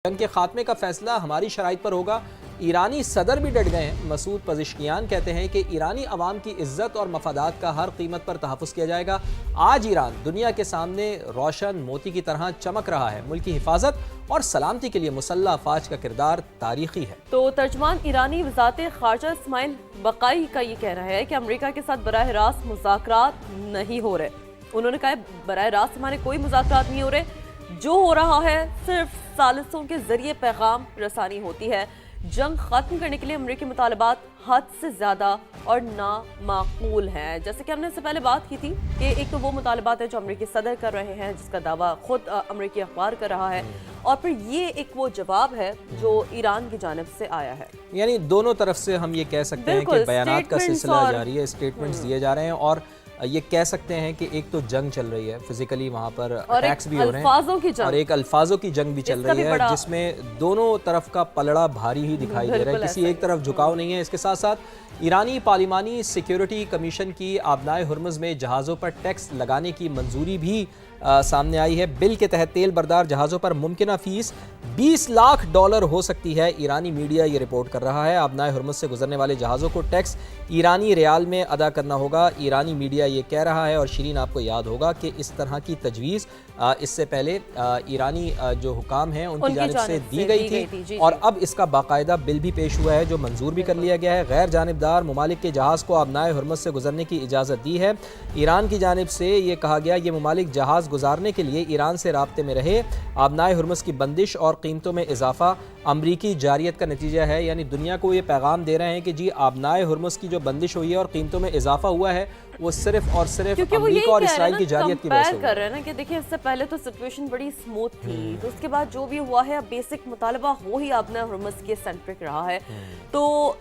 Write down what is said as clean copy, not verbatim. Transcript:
جنگ کے خاتمے کا فیصلہ ہماری شرائط پر ہوگا۔ ایرانی صدر بھی ڈٹ گئے ہیں۔ مسعود پزشکیان کہتے ہیں کہ ایرانی عوام کی عزت اور مفادات کا ہر قیمت پر تحفظ کیا جائے گا۔ آج ایران دنیا کے سامنے روشن موتی کی طرح چمک رہا ہے۔ ملک کی حفاظت اور سلامتی کے لیے مسلح افواج کا کردار تاریخی ہے۔ تو ترجمان ایرانی وزارت خارجہ اسماعیل بقائی کا یہ کہنا ہے کہ امریکہ کے ساتھ براہ راست مذاکرات نہیں ہو رہے۔ انہوں نے کہا براہ راست ہمارے کوئی مذاکرات نہیں ہو رہے، جو ہو رہا ہے صرف ثالثوں کے ذریعے پیغام رسانی ہوتی ہے۔ جنگ ختم کرنے کے لیے امریکی مطالبات حد سے زیادہ اور نامعقول ہیں۔ جیسے کہ ہم نے اس سے پہلے بات کی تھی کہ ایک تو وہ مطالبات ہیں جو امریکی صدر کر رہے ہیں، جس کا دعویٰ خود امریکی اخبار کر رہا ہے، اور پھر یہ ایک وہ جواب ہے جو ایران کی جانب سے آیا ہے۔ یعنی دونوں طرف سے ہم یہ کہہ سکتے ہیں کہ بیانات کا سلسلہ جاری ہے، اسٹیٹمنٹس دیے جا رہے ہیں، اور یہ کہہ سکتے ہیں کہ ایک تو جنگ چل رہی ہے، فزیکلی وہاں پر اٹیکس بھی ہو رہے ہیں، اور ایک الفاظوں کی جنگ بھی چل رہی ہے، جس میں دونوں طرف کا پلڑا بھاری ہی دکھائی دے رہا ہے، کسی ایک طرف جھکاؤ نہیں ہے۔ اس کے ساتھ ساتھ ایرانی پارلیمانی سیکیورٹی کمیشن کی آبنائے ہرمز میں جہازوں پر ٹیکس لگانے کی منظوری بھی سامنے آئی ہے۔ بل کے تحت تیل بردار جہازوں پر ممکنہ فیس $20 لاکھ ہو سکتی ہے۔ ایرانی میڈیا یہ رپورٹ کر رہا ہے۔ آبنائے ہرمز سے گزرنے والے جہازوں کو ٹیکس ایرانی ریال میں ادا کرنا ہوگا۔ ایرانی میڈیا یہ کہہ رہا ہے، اور شیرین آپ کو یاد ہوگا کہ اس طرح کی تجویز اس سے پہلے ایرانی جو حکام ہیں ان کی جانب سے دی گئی تھی، اور اب اس کا باقاعدہ بل بھی پیش ہوا ہے جو منظور بھی کر لیا گیا ہے۔ غیر جانبدار ممالک کے جہاز کو آبنائے ہرمز سے گزرنے کی اجازت دی ہے۔ ایران کی جانب سے یہ کہا گیا یہ ممالک جہاز گزارنے کے لیے ایران سے رابطے میں رہے۔ آبنائے ہرمز کی بندش اور قیمتوں میں اضافہ امریکی جارحیت کا نتیجہ ہے، یعنی دنیا کو یہ پیغام دے رہے ہیں کہ جی آبنائے ہرمز کی جو بندش ہوئی ہے اور قیمتوں میں اضافہ ہوا ہے وہ صرف اور صرف امریکہ اور اسرائیل کی جارحیت کی وجہ سے کر رہے ہیں نا کہ دیکھیں اس سے پہلے تو سچویشن بڑی سموتھ تھی، تو اس کے بعد جو بھی ہوا ہے اب بیسک مطالبہ ہو ہی آبنائے ہرمز کے سینٹرک رہا ہے۔ تو